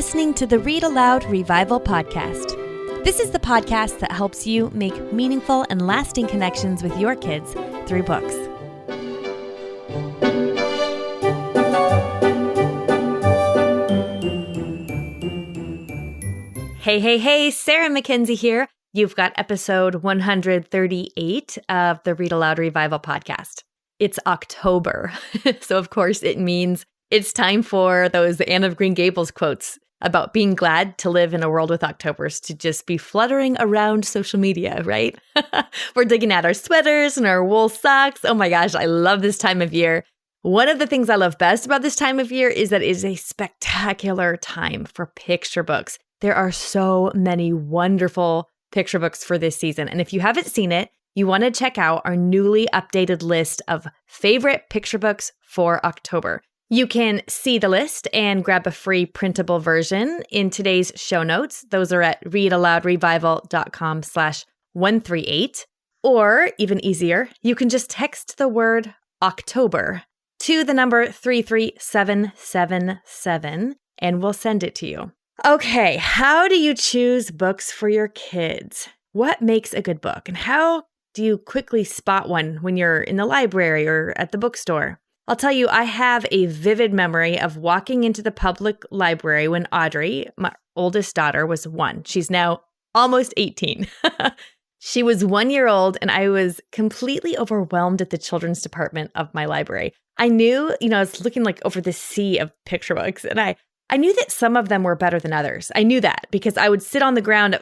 listening to the Read-Aloud Revival podcast. This is the podcast that helps you make meaningful and lasting connections with your kids through books. Hey, Sarah Mackenzie here. You've got episode 138 of the Read-Aloud Revival podcast. It's October, so of course it means it's time for those Anne of Green Gables quotes about being glad to live in a world with Octobers, to just be fluttering around social media, right? We're digging at our sweaters and our wool socks. Oh my gosh, I love this time of year. One of the things I love best about this time of year is that it is a spectacular time for picture books. There are so many wonderful picture books for this season. And if you haven't seen it, you want to check out our newly updated list of favorite picture books for October. You can see the list and grab a free printable version in today's show notes. Those are at readaloudrevival.com/138. Or even easier, you can just text the word October to the number 33777 and we'll send it to you. Okay, how do you choose books for your kids? What makes a good book? And how do you quickly spot one when you're in the library or at the bookstore? I'll tell you, I have a vivid memory of walking into the public library when Audrey, my oldest daughter, was 1. She's now almost 18. She was 1 year old, and I was completely overwhelmed at the children's department of my library. I knew, I was looking like over the sea of picture books, and I knew that some of them were better than others. I knew that because I would sit on the ground,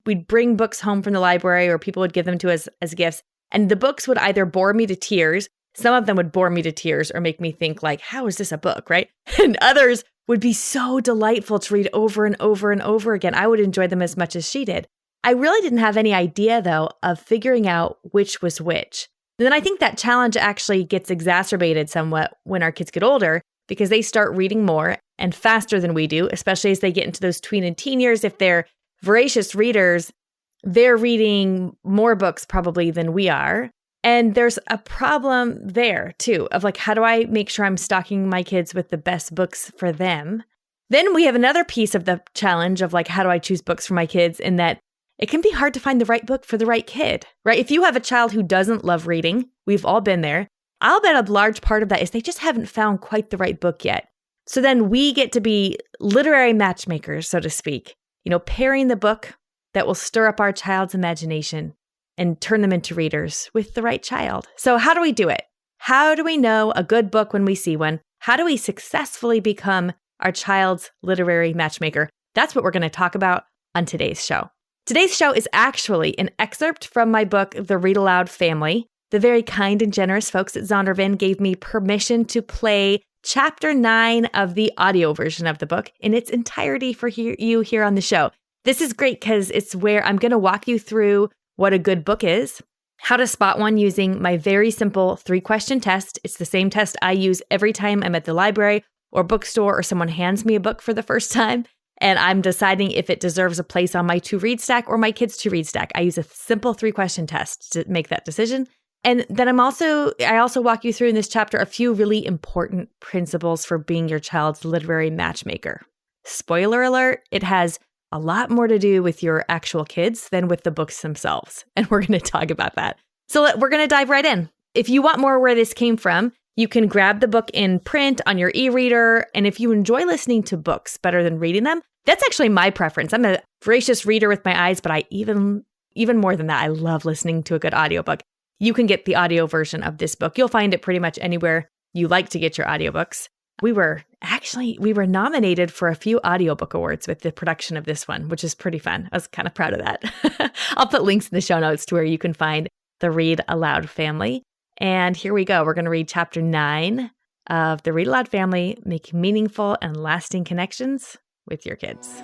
we'd bring books home from the library or people would give them to us as gifts, and the books would either bore me to tears. Some of them would bore me to tears or make me think like, how is this a book, right? And others would be so delightful to read over and over and over again. I would enjoy them as much as she did. I really didn't have any idea, though, of figuring out which was which. And then I think that challenge actually gets exacerbated somewhat when our kids get older because they start reading more and faster than we do, especially as they get into those tween and teen years. If they're voracious readers, they're reading more books probably than we are. And there's a problem there, too, of like, how do I make sure I'm stocking my kids with the best books for them? Then we have another piece of the challenge of like, how do I choose books for my kids? In that it can be hard to find the right book for the right kid, right? If you have a child who doesn't love reading, we've all been there. I'll bet a large part of that is they just haven't found quite the right book yet. So then we get to be literary matchmakers, so to speak, pairing the book that will stir up our child's imagination and turn them into readers with the right child. So how do we do it? How do we know a good book when we see one? How do we successfully become our child's literary matchmaker? That's what we're going to talk about on today's show. Today's show is actually an excerpt from my book, The Read-Aloud Family. The very kind and generous folks at Zondervan gave me permission to play Chapter 9 of the audio version of the book in its entirety for you here on the show. This is great because it's where I'm going to walk you through what a good book is, how to spot one using my very simple 3-question test. It's the same test I use every time I'm at the library or bookstore or someone hands me a book for the first time, and I'm deciding if it deserves a place on my to-read stack or my kids' to-read stack. I use a simple 3-question test to make that decision. And then I also walk you through in this chapter a few really important principles for being your child's literary matchmaker. Spoiler alert, it has a lot more to do with your actual kids than with the books themselves. And we're going to talk about that. So we're going to dive right in. If you want more where this came from, you can grab the book in print on your e-reader. And if you enjoy listening to books better than reading them, that's actually my preference. I'm a voracious reader with my eyes, but I even more than that, I love listening to a good audiobook. You can get the audio version of this book. You'll find it pretty much anywhere you like to get your audiobooks. We were nominated for a few audiobook awards with the production of this one, which is pretty fun. I was kind of proud of that. I'll put links in the show notes to where you can find the Read-Aloud Family. And here we go. We're going to read Chapter 9 of the Read-Aloud Family, Make Meaningful and Lasting Connections with Your Kids.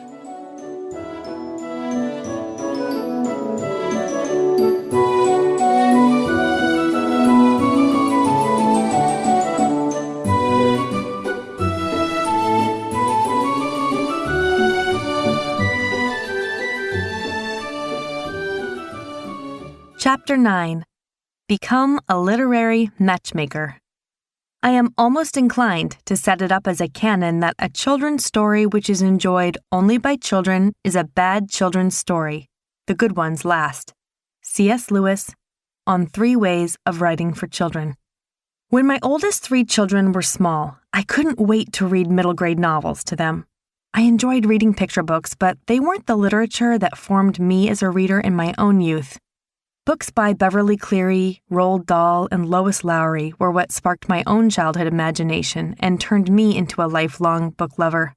Chapter 9. Become a Literary Matchmaker. I am almost inclined to set it up as a canon that a children's story which is enjoyed only by children is a bad children's story. The good ones last. C.S. Lewis, on 3 Ways of Writing for Children. When my oldest 3 children were small, I couldn't wait to read middle grade novels to them. I enjoyed reading picture books, but they weren't the literature that formed me as a reader in my own youth. Books by Beverly Cleary, Roald Dahl, and Lois Lowry were what sparked my own childhood imagination and turned me into a lifelong book lover.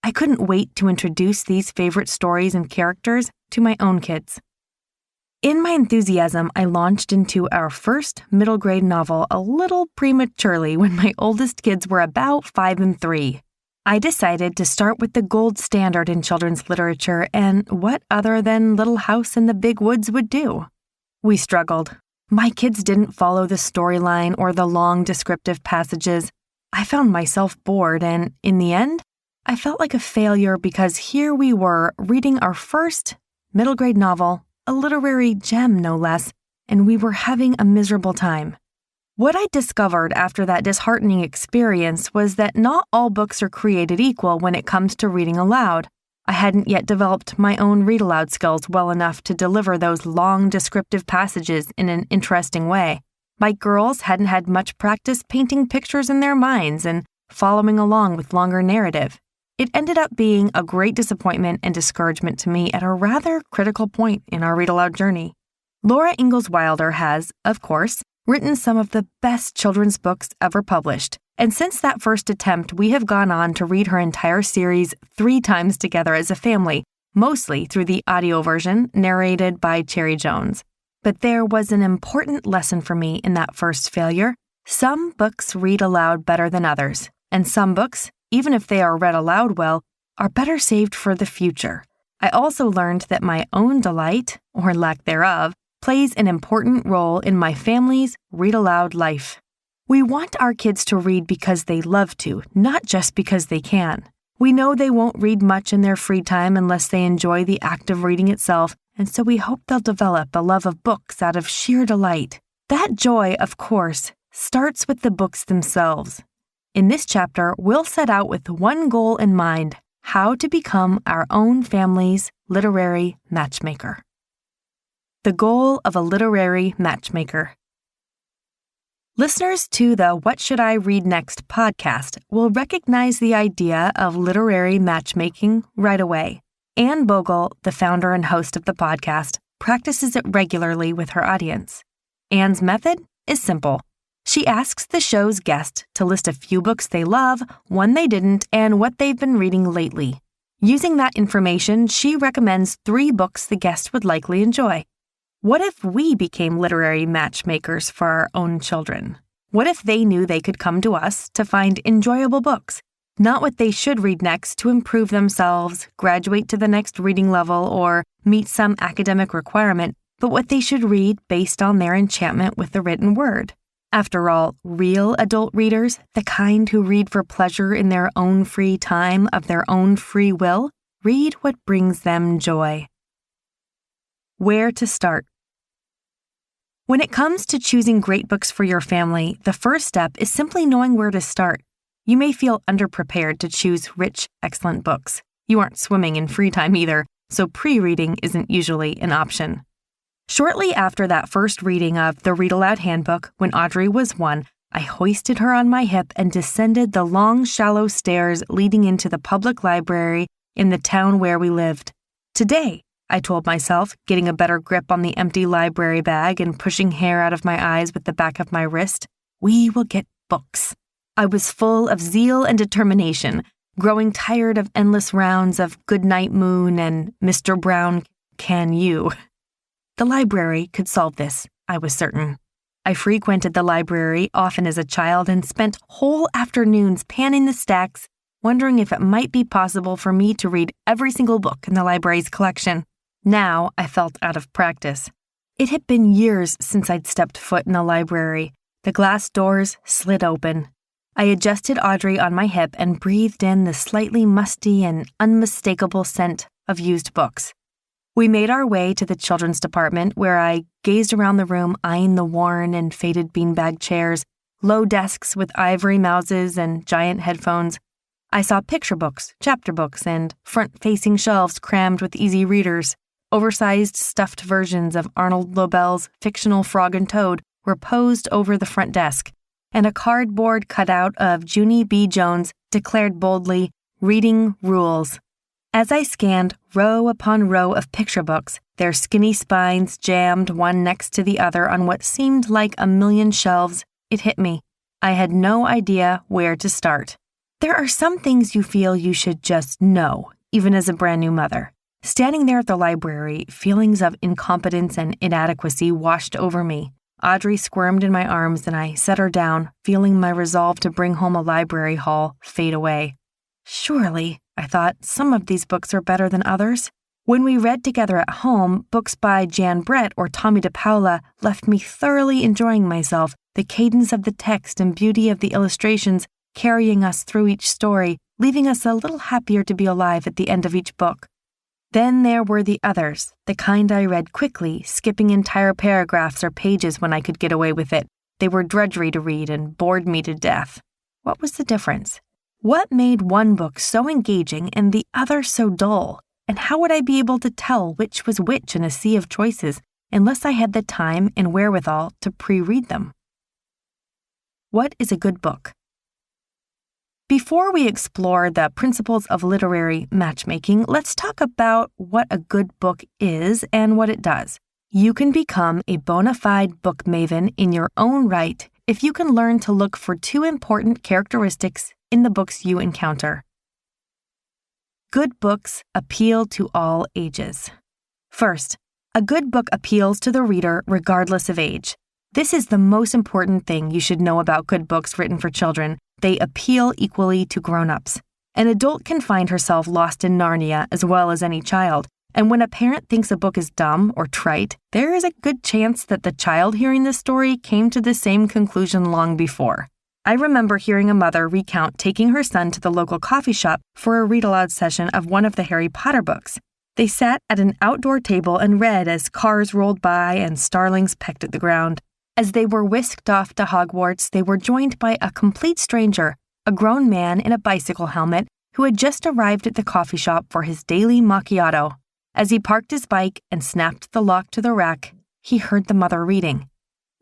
I couldn't wait to introduce these favorite stories and characters to my own kids. In my enthusiasm, I launched into our first middle grade novel a little prematurely when my oldest kids were about 5 and 3. I decided to start with the gold standard in children's literature and what other than Little House in the Big Woods would do. We struggled. My kids didn't follow the storyline or the long descriptive passages. I found myself bored and, in the end, I felt like a failure because here we were reading our first middle grade novel, a literary gem no less, and we were having a miserable time. What I discovered after that disheartening experience was that not all books are created equal when it comes to reading aloud. I hadn't yet developed my own read-aloud skills well enough to deliver those long descriptive passages in an interesting way. My girls hadn't had much practice painting pictures in their minds and following along with longer narrative. It ended up being a great disappointment and discouragement to me at a rather critical point in our read-aloud journey. Laura Ingalls Wilder has, of course, written some of the best children's books ever published, and since that first attempt, we have gone on to read her entire series 3 times together as a family, mostly through the audio version narrated by Cherry Jones. But there was an important lesson for me in that first failure. Some books read aloud better than others, and some books, even if they are read aloud well, are better saved for the future. I also learned that my own delight, or lack thereof, plays an important role in my family's read-aloud life. We want our kids to read because they love to, not just because they can. We know they won't read much in their free time unless they enjoy the act of reading itself, and so we hope they'll develop a love of books out of sheer delight. That joy, of course, starts with the books themselves. In this chapter, we'll set out with one goal in mind: how to become our own family's literary matchmaker. The goal of a literary matchmaker. Listeners to the What Should I Read Next podcast will recognize the idea of literary matchmaking right away. Anne Bogle, the founder and host of the podcast, practices it regularly with her audience. Anne's method is simple. She asks the show's guest to list a few books they love, one they didn't, and what they've been reading lately. Using that information, she recommends 3 books the guest would likely enjoy. What if we became literary matchmakers for our own children? What if they knew they could come to us to find enjoyable books, not what they should read next to improve themselves, graduate to the next reading level, or meet some academic requirement, but what they should read based on their enchantment with the written word? After all, real adult readers, the kind who read for pleasure in their own free time of their own free will, read what brings them joy. Where to start? When it comes to choosing great books for your family, the first step is simply knowing where to start. You may feel underprepared to choose rich, excellent books. You aren't swimming in free time either, so pre-reading isn't usually an option. Shortly after that first reading of the Read-Aloud Handbook, when Audrey was 1, I hoisted her on my hip and descended the long, shallow stairs leading into the public library in the town where we lived. Today, I told myself, getting a better grip on the empty library bag and pushing hair out of my eyes with the back of my wrist, we will get books. I was full of zeal and determination, growing tired of endless rounds of Goodnight Moon and Mr. Brown, Can You? The library could solve this, I was certain. I frequented the library often as a child and spent whole afternoons panning the stacks, wondering if it might be possible for me to read every single book in the library's collection. Now I felt out of practice. It had been years since I'd stepped foot in a library. The glass doors slid open. I adjusted Audrey on my hip and breathed in the slightly musty and unmistakable scent of used books. We made our way to the children's department where I gazed around the room eyeing the worn and faded beanbag chairs, low desks with ivory mouses and giant headphones. I saw picture books, chapter books, and front-facing shelves crammed with easy readers. Oversized stuffed versions of Arnold Lobel's fictional Frog and Toad were posed over the front desk, and a cardboard cutout of Junie B. Jones declared boldly, "Reading Rules." As I scanned row upon row of picture books, their skinny spines jammed one next to the other on what seemed like a million shelves, it hit me. I had no idea where to start. There are some things you feel you should just know, even as a brand new mother. Standing there at the library, feelings of incompetence and inadequacy washed over me. Audrey squirmed in my arms and I set her down, feeling my resolve to bring home a library haul fade away. Surely, I thought, some of these books are better than others. When we read together at home, books by Jan Brett or Tommy DePaula left me thoroughly enjoying myself, the cadence of the text and beauty of the illustrations carrying us through each story, leaving us a little happier to be alive at the end of each book. Then there were the others, the kind I read quickly, skipping entire paragraphs or pages when I could get away with it. They were drudgery to read and bored me to death. What was the difference? What made one book so engaging and the other so dull? And how would I be able to tell which was which in a sea of choices unless I had the time and wherewithal to pre-read them? What is a good book? Before we explore the principles of literary matchmaking, let's talk about what a good book is and what it does. You can become a bona fide book maven in your own right if you can learn to look for two important characteristics in the books you encounter. Good books appeal to all ages. First, a good book appeals to the reader regardless of age. This is the most important thing you should know about good books written for children. They appeal equally to grown-ups. An adult can find herself lost in Narnia as well as any child, and when a parent thinks a book is dumb or trite, there is a good chance that the child hearing this story came to the same conclusion long before. I remember hearing a mother recount taking her son to the local coffee shop for a read-aloud session of one of the Harry Potter books. They sat at an outdoor table and read as cars rolled by and starlings pecked at the ground. As they were whisked off to Hogwarts, they were joined by a complete stranger, a grown man in a bicycle helmet who had just arrived at the coffee shop for his daily macchiato. As he parked his bike and snapped the lock to the rack, he heard the mother reading.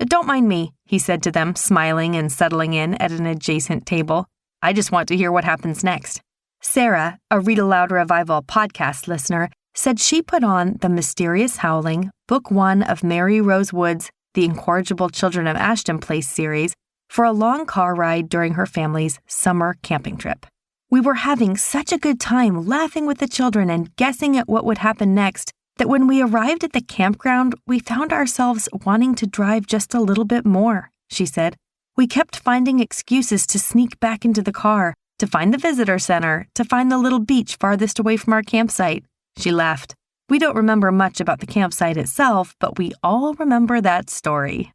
"Don't mind me," he said to them, smiling and settling in at an adjacent table. "I just want to hear what happens next." Sarah, a Read-Aloud Revival podcast listener, said she put on The Mysterious Howling, Book 1 of Mary Rose Wood's The Incorrigible Children of Ashton Place series, for a long car ride during her family's summer camping trip. "We were having such a good time laughing with the children and guessing at what would happen next that when we arrived at the campground, we found ourselves wanting to drive just a little bit more," she said. "We kept finding excuses to sneak back into the car, to find the visitor center, to find the little beach farthest away from our campsite." She laughed. "We don't remember much about the campsite itself, but we all remember that story."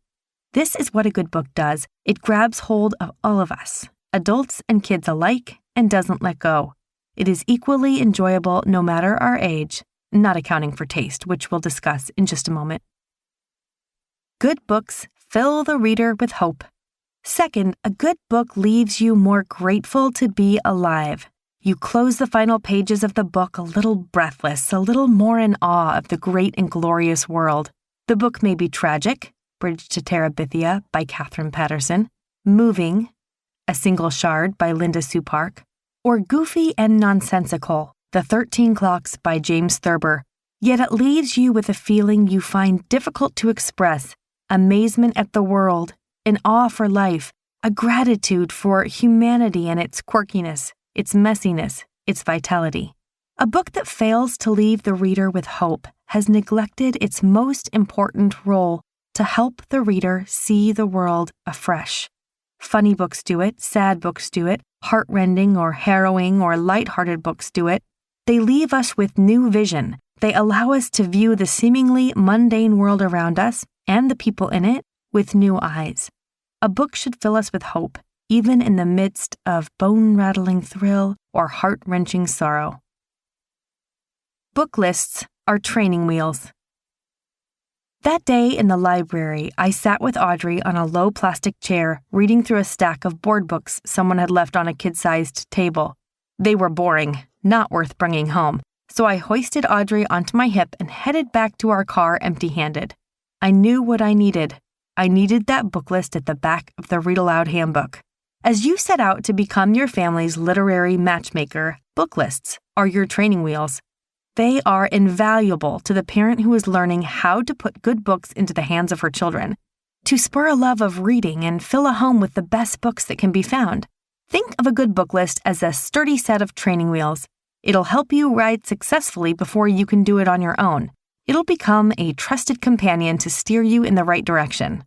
This is what a good book does. It grabs hold of all of us, adults and kids alike, and doesn't let go. It is equally enjoyable no matter our age, not accounting for taste, which we'll discuss in just a moment. Good books fill the reader with hope. Second, a good book leaves you more grateful to be alive. You close the final pages of the book a little breathless, a little more in awe of the great and glorious world. The book may be tragic, Bridge to Terabithia by Catherine Patterson, moving, A Single Shard by Linda Sue Park, or goofy and nonsensical, The 13 Clocks by James Thurber. Yet it leaves you with a feeling you find difficult to express, amazement at the world, an awe for life, a gratitude for humanity and its quirkiness, its messiness, its vitality. A book that fails to leave the reader with hope has neglected its most important role to help the reader see the world afresh. Funny books do it, sad books do it, heartrending or harrowing or lighthearted books do it. They leave us with new vision. They allow us to view the seemingly mundane world around us and the people in it with new eyes. A book should fill us with hope, even in the midst of bone-rattling thrill or heart-wrenching sorrow. Book lists are training wheels. That day in the library, I sat with Audrey on a low plastic chair, reading through a stack of board books someone had left on a kid-sized table. They were boring, not worth bringing home, so I hoisted Audrey onto my hip and headed back to our car empty-handed. I knew what I needed. I needed that book list at the back of the Read-Aloud handbook. As you set out to become your family's literary matchmaker, book lists are your training wheels. They are invaluable to the parent who is learning how to put good books into the hands of her children, to spur a love of reading and fill a home with the best books that can be found. Think of a good book list as a sturdy set of training wheels. It'll help you ride successfully before you can do it on your own. It'll become a trusted companion to steer you in the right direction.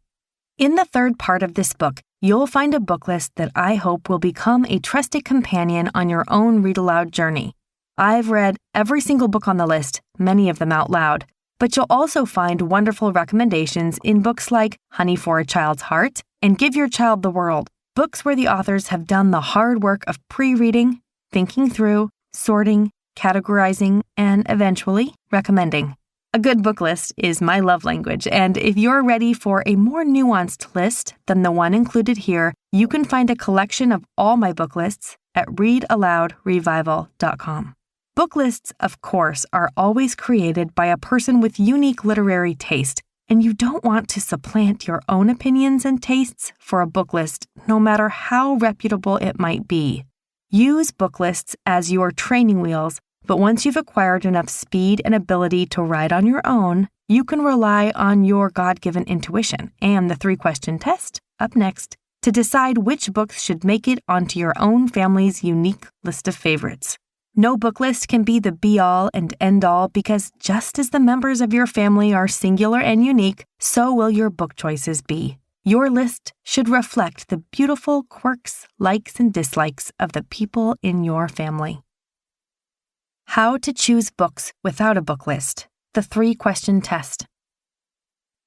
In the third part of this book, you'll find a book list that I hope will become a trusted companion on your own read-aloud journey. I've read every single book on the list, many of them out loud, but you'll also find wonderful recommendations in books like Honey for a Child's Heart and Give Your Child the World, books where the authors have done the hard work of pre-reading, thinking through, sorting, categorizing, and eventually recommending. A good book list is my love language, and if you're ready for a more nuanced list than the one included here, you can find a collection of all my book lists at readaloudrevival.com. Book lists, of course, are always created by a person with unique literary taste, and you don't want to supplant your own opinions and tastes for a book list, no matter how reputable it might be. Use book lists as your training wheels, but once you've acquired enough speed and ability to ride on your own, you can rely on your God-given intuition and the 3-question test, up next, to decide which books should make it onto your own family's unique list of favorites. No book list can be the be-all and end-all because just as the members of your family are singular and unique, so will your book choices be. Your list should reflect the beautiful quirks, likes, and dislikes of the people in your family. How to choose books without a book list. The 3-question test.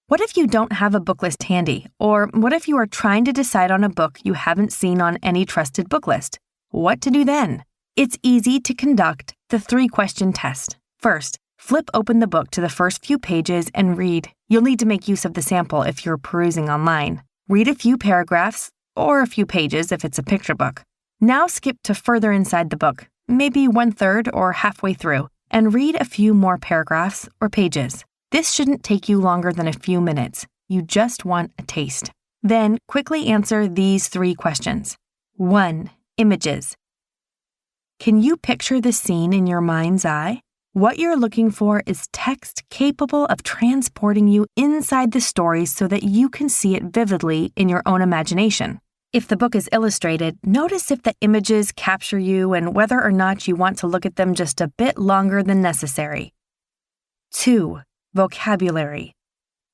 What if you don't have a book list handy? Or what if you are trying to decide on a book you haven't seen on any trusted book list? What to do then? It's easy to conduct the 3-question test. First, flip open the book to the first few pages and read. You'll need to make use of the sample if you're perusing online. Read a few paragraphs, or a few pages if it's a picture book. Now skip to further inside the book, maybe 1/3 or halfway through, and read a few more paragraphs or pages. This shouldn't take you longer than a few minutes. You just want a taste. Then quickly answer these 3 questions. 1. Images. Can you picture the scene in your mind's eye? What you're looking for is text capable of transporting you inside the story so that you can see it vividly in your own imagination. If the book is illustrated, notice if the images capture you and whether or not you want to look at them just a bit longer than necessary. 2. Vocabulary.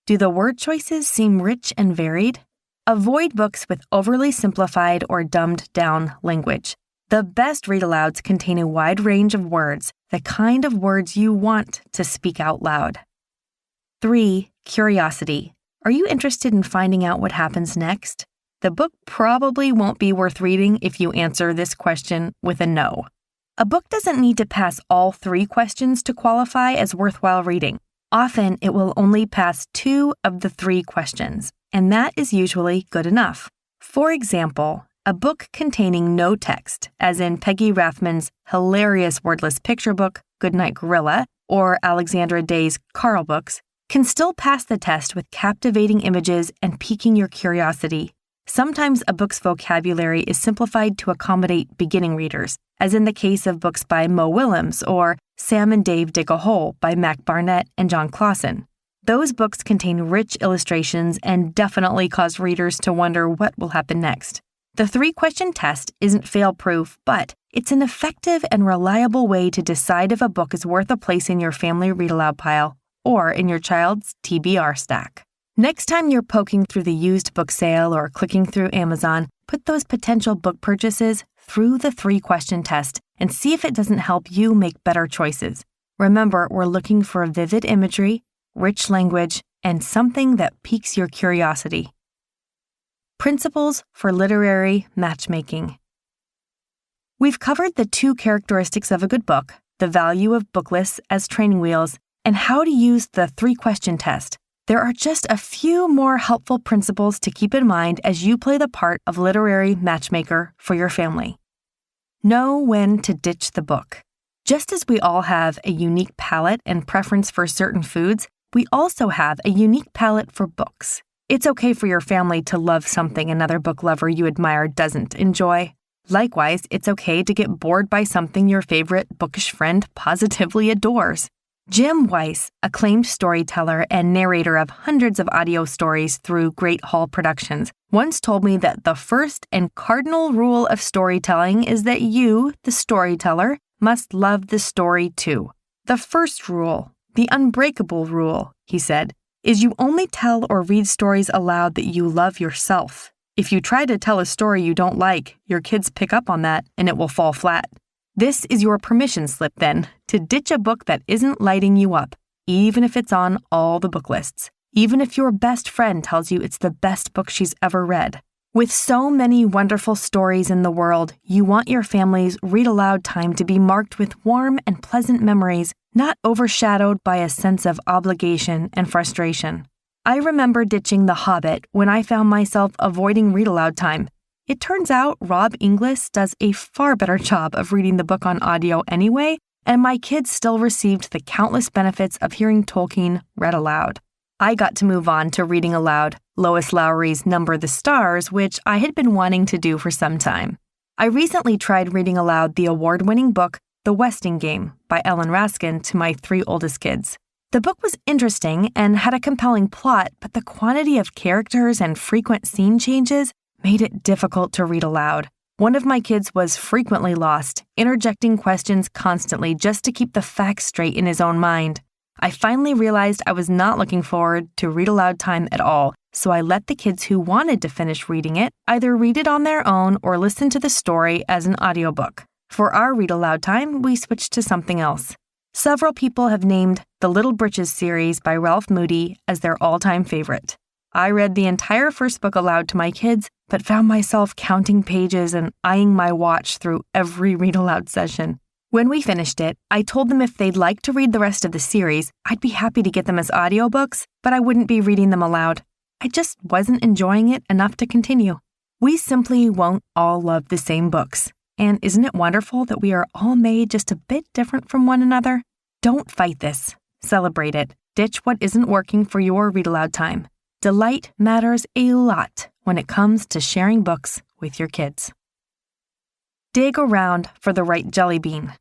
Do the word choices seem rich and varied? Avoid books with overly simplified or dumbed-down language. The best read-alouds contain a wide range of words, the kind of words you want to speak out loud. 3. Curiosity. Are you interested in finding out what happens next? The book probably won't be worth reading if you answer this question with a no. A book doesn't need to pass all 3 questions to qualify as worthwhile reading. Often, it will only pass 2 of the 3 questions, and that is usually good enough. For example, a book containing no text, as in Peggy Rathman's hilarious wordless picture book, Goodnight Gorilla, or Alexandra Day's Carl books, can still pass the test with captivating images and piquing your curiosity. Sometimes a book's vocabulary is simplified to accommodate beginning readers, as in the case of books by Mo Willems or Sam and Dave Dig a Hole by Mac Barnett and John Clausen. Those books contain rich illustrations and definitely cause readers to wonder what will happen next. The 3-question test isn't fail-proof, but it's an effective and reliable way to decide if a book is worth a place in your family read-aloud pile or in your child's TBR stack. Next time you're poking through the used book sale or clicking through Amazon, put those potential book purchases through the 3-question test and see if it doesn't help you make better choices. Remember, we're looking for vivid imagery, rich language, and something that piques your curiosity. Principles for literary matchmaking. We've covered the 2 characteristics of a good book, the value of book lists as training wheels, and how to use the 3-question test. there are just a few more helpful principles to keep in mind as you play the part of literary matchmaker for your family. Know when to ditch the book. Just as we all have a unique palate and preference for certain foods, we also have a unique palate for books. It's okay for your family to love something another book lover you admire doesn't enjoy. Likewise, it's okay to get bored by something your favorite bookish friend positively adores. Jim Weiss, acclaimed storyteller and narrator of hundreds of audio stories through Great Hall Productions, once told me that the first and cardinal rule of storytelling is that you, the storyteller, must love the story too. The first rule, the unbreakable rule, he said, is you only tell or read stories aloud that you love yourself. If you try to tell a story you don't like, your kids pick up on that and it will fall flat. This is your permission slip, then, to ditch a book that isn't lighting you up, even if it's on all the book lists, even if your best friend tells you it's the best book she's ever read. With so many wonderful stories in the world, you want your family's read-aloud time to be marked with warm and pleasant memories, not overshadowed by a sense of obligation and frustration. I remember ditching The Hobbit when I found myself avoiding read-aloud time. It turns out Rob Inglis does a far better job of reading the book on audio anyway, and my kids still received the countless benefits of hearing Tolkien read aloud. I got to move on to reading aloud Lois Lowry's Number the Stars, which I had been wanting to do for some time. I recently tried reading aloud the award-winning book The Westing Game by Ellen Raskin to my 3 oldest kids. The book was interesting and had a compelling plot, but the quantity of characters and frequent scene changes made it difficult to read aloud. One of my kids was frequently lost, interjecting questions constantly just to keep the facts straight in his own mind. I finally realized I was not looking forward to read-aloud time at all, so I let the kids who wanted to finish reading it either read it on their own or listen to the story as an audiobook. For our read-aloud time, we switched to something else. Several people have named the Little Britches series by Ralph Moody as their all-time favorite. I read the entire first book aloud to my kids, but found myself counting pages and eyeing my watch through every read-aloud session. When we finished it, I told them if they'd like to read the rest of the series, I'd be happy to get them as audiobooks, but I wouldn't be reading them aloud. I just wasn't enjoying it enough to continue. We simply won't all love the same books. And isn't it wonderful that we are all made just a bit different from one another? Don't fight this. Celebrate it. Ditch what isn't working for your read-aloud time. Delight matters a lot when it comes to sharing books with your kids. Dig around for the right jelly bean.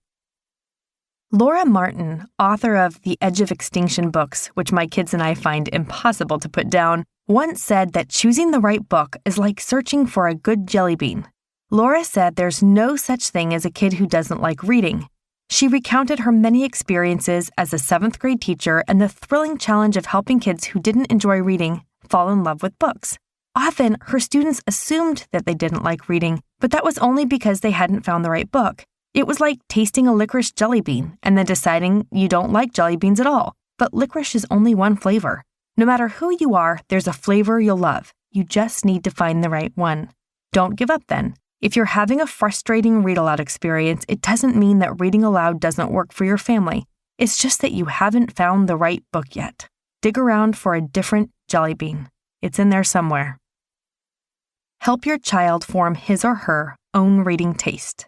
Laura Martin, author of The Edge of Extinction books, which my kids and I find impossible to put down, once said that choosing the right book is like searching for a good jelly bean. Laura said there's no such thing as a kid who doesn't like reading. She recounted her many experiences as a 7th grade teacher and the thrilling challenge of helping kids who didn't enjoy reading fall in love with books. Often, her students assumed that they didn't like reading, but that was only because they hadn't found the right book. It was like tasting a licorice jelly bean and then deciding you don't like jelly beans at all. But licorice is only one flavor. No matter who you are, there's a flavor you'll love. You just need to find the right one. Don't give up then. If you're having a frustrating read-aloud experience, it doesn't mean that reading aloud doesn't work for your family. It's just that you haven't found the right book yet. Dig around for a different jelly bean. It's in there somewhere. Help your child form his or her own reading taste.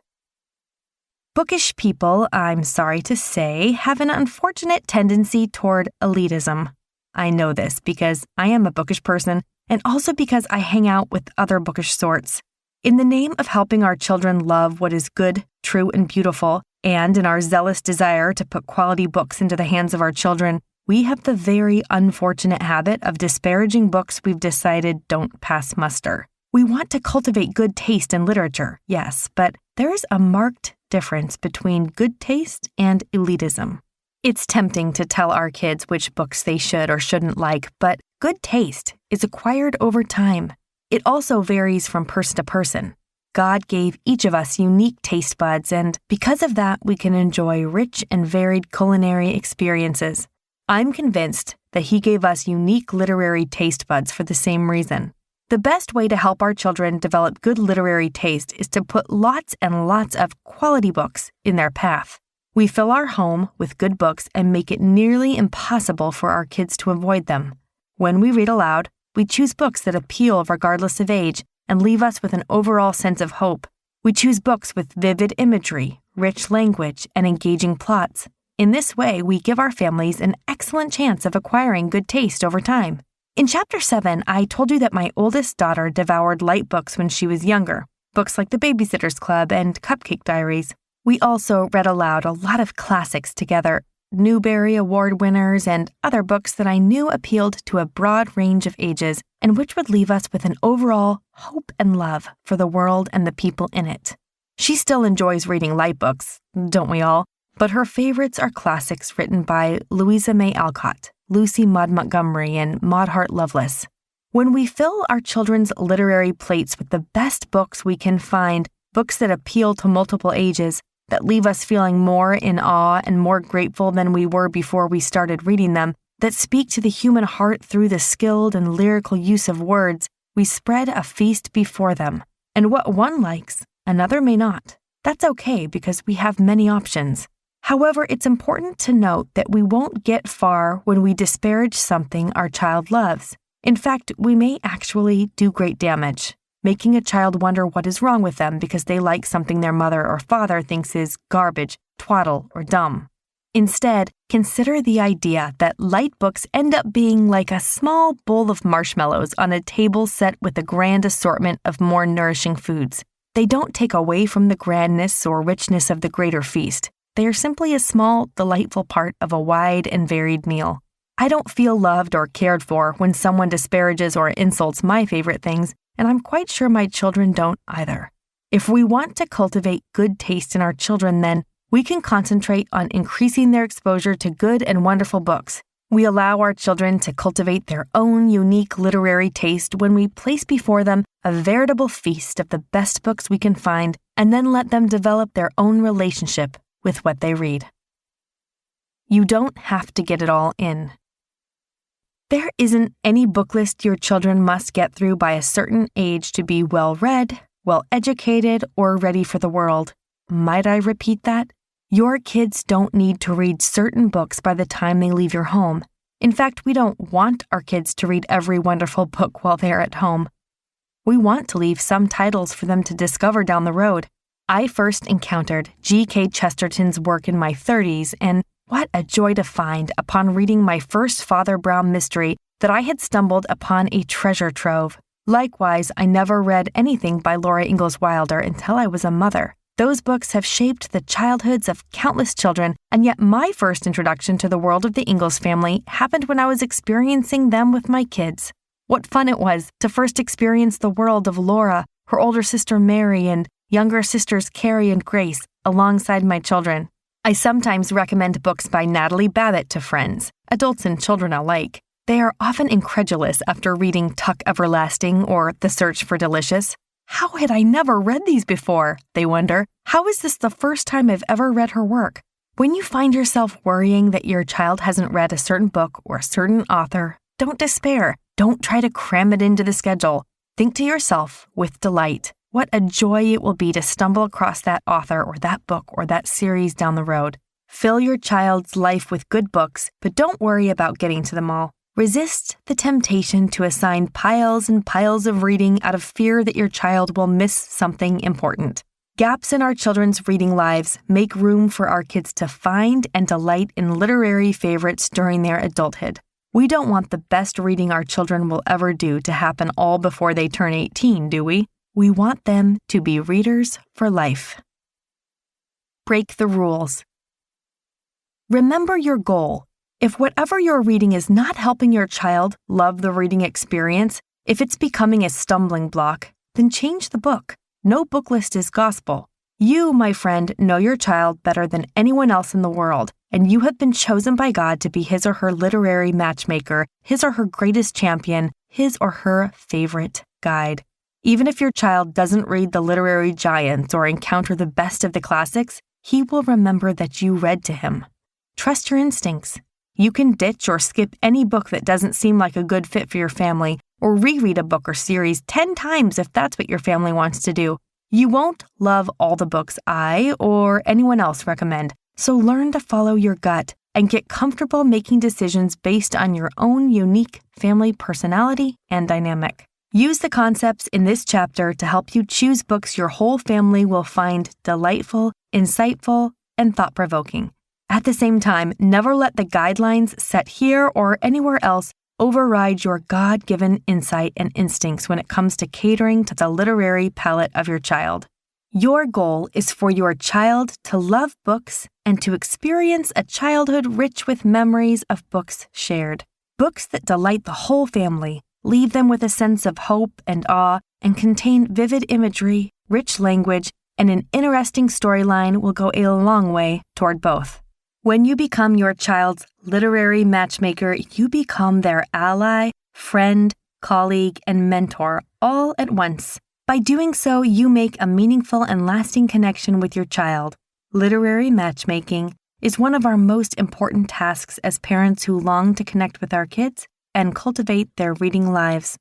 Bookish people, I'm sorry to say, have an unfortunate tendency toward elitism. I know this because I am a bookish person and also because I hang out with other bookish sorts. In the name of helping our children love what is good, true, and beautiful, and in our zealous desire to put quality books into the hands of our children, we have the very unfortunate habit of disparaging books we've decided don't pass muster. We want to cultivate good taste in literature, yes, but there is a marked difference between good taste and elitism. It's tempting to tell our kids which books they should or shouldn't like, but good taste is acquired over time. It also varies from person to person. God gave each of us unique taste buds, and because of that, we can enjoy rich and varied culinary experiences. I'm convinced that He gave us unique literary taste buds for the same reason. The best way to help our children develop good literary taste is to put lots and lots of quality books in their path. We fill our home with good books and make it nearly impossible for our kids to avoid them. When we read aloud, we choose books that appeal regardless of age and leave us with an overall sense of hope. We choose books with vivid imagery, rich language, and engaging plots. In this way, we give our families an excellent chance of acquiring good taste over time. In Chapter 7, I told you that my oldest daughter devoured light books when she was younger, books like The Babysitter's Club and Cupcake Diaries. We also read aloud a lot of classics together, Newbery Award winners, and other books that I knew appealed to a broad range of ages and which would leave us with an overall hope and love for the world and the people in it. She still enjoys reading light books, don't we all? But her favorites are classics written by Louisa May Alcott, Lucy Maud Montgomery, and Maud Hart Lovelace. When we fill our children's literary plates with the best books we can find, books that appeal to multiple ages, that leave us feeling more in awe and more grateful than we were before we started reading them, that speak to the human heart through the skilled and lyrical use of words, we spread a feast before them. And what one likes, another may not. That's okay because we have many options. However, it's important to note that we won't get far when we disparage something our child loves. In fact, we may actually do great damage, making a child wonder what is wrong with them because they like something their mother or father thinks is garbage, twaddle, or dumb. Instead, consider the idea that light books end up being like a small bowl of marshmallows on a table set with a grand assortment of more nourishing foods. They don't take away from the grandness or richness of the greater feast. They are simply a small, delightful part of a wide and varied meal. I don't feel loved or cared for when someone disparages or insults my favorite things, and I'm quite sure my children don't either. If we want to cultivate good taste in our children, then we can concentrate on increasing their exposure to good and wonderful books. We allow our children to cultivate their own unique literary taste when we place before them a veritable feast of the best books we can find, and then let them develop their own relationship with what they read. You don't have to get it all in. There isn't any book list your children must get through by a certain age to be well-read, well-educated, or ready for the world. Might I repeat that? Your kids don't need to read certain books by the time they leave your home. In fact, we don't want our kids to read every wonderful book while they're at home. We want to leave some titles for them to discover down the road. I first encountered G.K. Chesterton's work in my 30s, and what a joy to find upon reading my first Father Brown mystery that I had stumbled upon a treasure trove. Likewise, I never read anything by Laura Ingalls Wilder until I was a mother. Those books have shaped the childhoods of countless children, and yet my first introduction to the world of the Ingalls family happened when I was experiencing them with my kids. What fun it was to first experience the world of Laura, her older sister Mary, and younger sisters Carrie and Grace alongside my children. I sometimes recommend books by Natalie Babbitt to friends, adults and children alike. They are often incredulous after reading Tuck Everlasting or The Search for Delicious. How had I never read these before? They wonder. How is this the first time I've ever read her work? When you find yourself worrying that your child hasn't read a certain book or a certain author, don't despair. Don't try to cram it into the schedule. Think to yourself with delight, what a joy it will be to stumble across that author or that book or that series down the road. Fill your child's life with good books, but don't worry about getting to them all. Resist the temptation to assign piles and piles of reading out of fear that your child will miss something important. Gaps in our children's reading lives make room for our kids to find and delight in literary favorites during their adulthood. We don't want the best reading our children will ever do to happen all before they turn 18, do we? We want them to be readers for life. Break the rules. Remember your goal. If whatever you're reading is not helping your child love the reading experience, if it's becoming a stumbling block, then change the book. No book list is gospel. You, my friend, know your child better than anyone else in the world, and you have been chosen by God to be his or her literary matchmaker, his or her greatest champion, his or her favorite guide. Even if your child doesn't read the literary giants or encounter the best of the classics, he will remember that you read to him. Trust your instincts. You can ditch or skip any book that doesn't seem like a good fit for your family, or reread a book or series 10 times if that's what your family wants to do. You won't love all the books I or anyone else recommend, so learn to follow your gut. and get comfortable making decisions based on your own unique family personality and dynamic. Use the concepts in this chapter to help you choose books your whole family will find delightful, insightful, and thought-provoking. At the same time, never let the guidelines set here or anywhere else override your God-given insight and instincts when it comes to catering to the literary palate of your child. Your goal is for your child to love books and to experience a childhood rich with memories of books shared. Books that delight the whole family, leave them with a sense of hope and awe, and contain vivid imagery, rich language, and an interesting storyline will go a long way toward both. When you become your child's literary matchmaker, you become their ally, friend, colleague, and mentor all at once. By doing so, you make a meaningful and lasting connection with your child. Literary matchmaking is one of our most important tasks as parents who long to connect with our kids and cultivate their reading lives.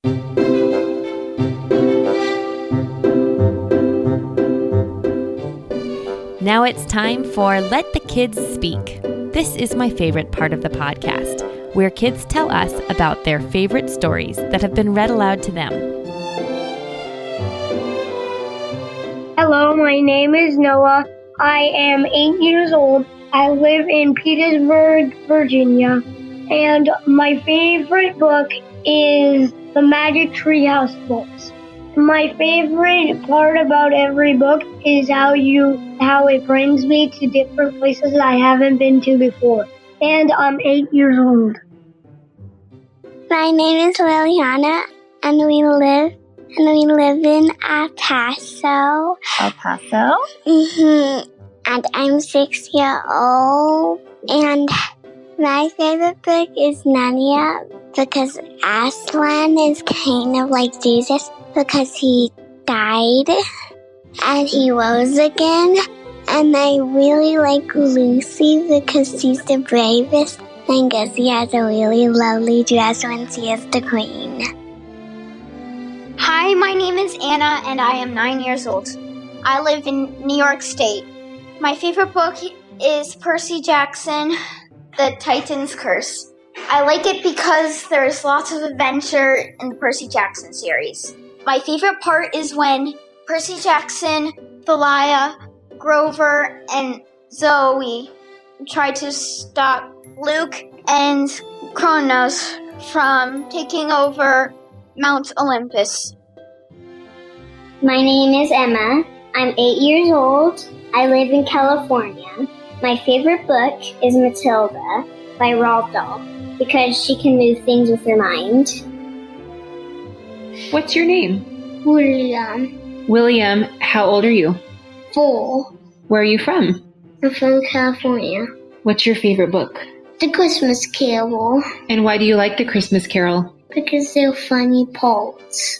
Now it's time for Let the Kids Speak. This is my favorite part of the podcast, where kids tell us about their favorite stories that have been read aloud to them. Hello, my name is Noah. I am 8 years old. I live in Petersburg, Virginia. And my favorite book is the Magic Treehouse books. My favorite part about every book is how it brings me to different places that I haven't been to before. And I'm 8 years old. My name is Liliana, and we live in El Paso. El Paso? And I'm 6 years old. And my favorite book is Narnia because Aslan is kind of like Jesus because he died and he rose again. And I really like Lucy because she's the bravest and because she has a really lovely dress when she is the queen. Hi, my name is Anna and I am 9 years old. I live in New York State. My favorite book is Percy Jackson, The Titan's Curse. I like it because there's lots of adventure in the Percy Jackson series. My favorite part is when Percy Jackson, Thalia, Grover, and Zoe try to stop Luke and Kronos from taking over Mount Olympus. My name is Emma. I'm 8 years old. I live in California. My favorite book is Matilda by Roald Dahl because she can move things with her mind. What's your name? William. William, how old are you? 4. Where are you from? I'm from California. What's your favorite book? The Christmas Carol. And why do you like The Christmas Carol? Because they're funny parts.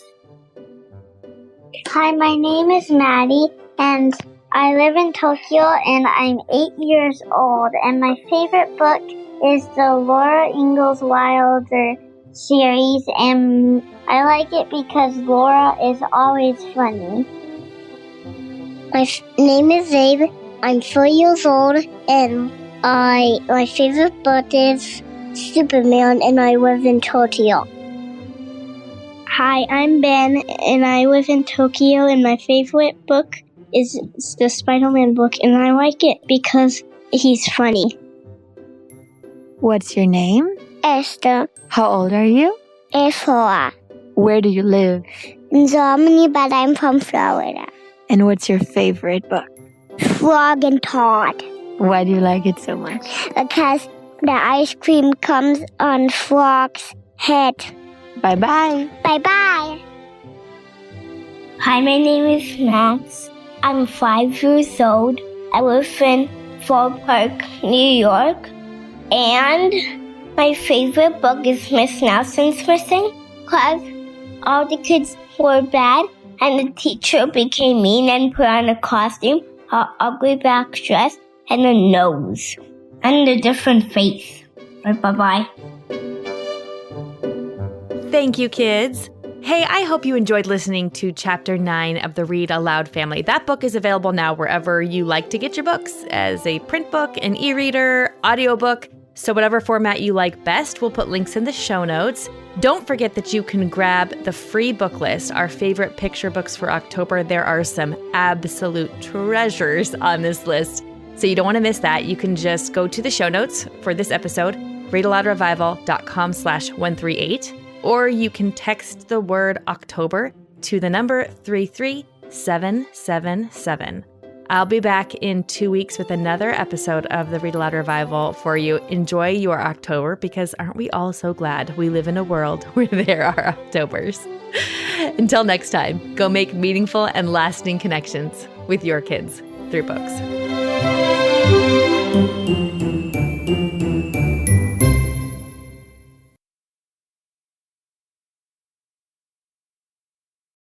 Hi, my name is Maddie, and I live in Tokyo, and I'm 8 years old, and my favorite book is the Laura Ingalls Wilder series, and I like it because Laura is always funny. My name is Zabe. I'm 4 years old, and my favorite book is Superman, and I live in Tokyo. Hi, I'm Ben, and I live in Tokyo, and my favorite book is the Spider-Man book, and I like it because he's funny. What's your name? Esther. How old are you? 4. Where do you live? In Germany, but I'm from Florida. And what's your favorite book? Frog and Todd. Why do you like it so much? Because the ice cream comes on Frog's head. Bye-bye. Bye-bye. Hi, my name is Max. I'm 5 years old. I live in Fort Park, New York. And my favorite book is Miss Nelson's Missing because all the kids were bad and the teacher became mean and put on a costume, an ugly black dress, and a nose, and a different face. Bye-bye. Thank you, kids. Hey, I hope you enjoyed listening to Chapter 9 of the Read-Aloud family. That book is available now wherever you like to get your books, as a print book, an e-reader, audiobook, So whatever format you like best, we'll put links in the show notes. Don't forget that you can grab the free book list, our favorite picture books for October. There are some absolute treasures on this list, so you don't want to miss that. You can just go to the show notes for this episode, readaloudrevival.com/138, or you can text the word October to the number 33777. I'll be back in 2 weeks with another episode of the Read Aloud Revival for you. Enjoy your October, because aren't we all so glad we live in a world where there are Octobers? Until next time, go make meaningful and lasting connections with your kids through books.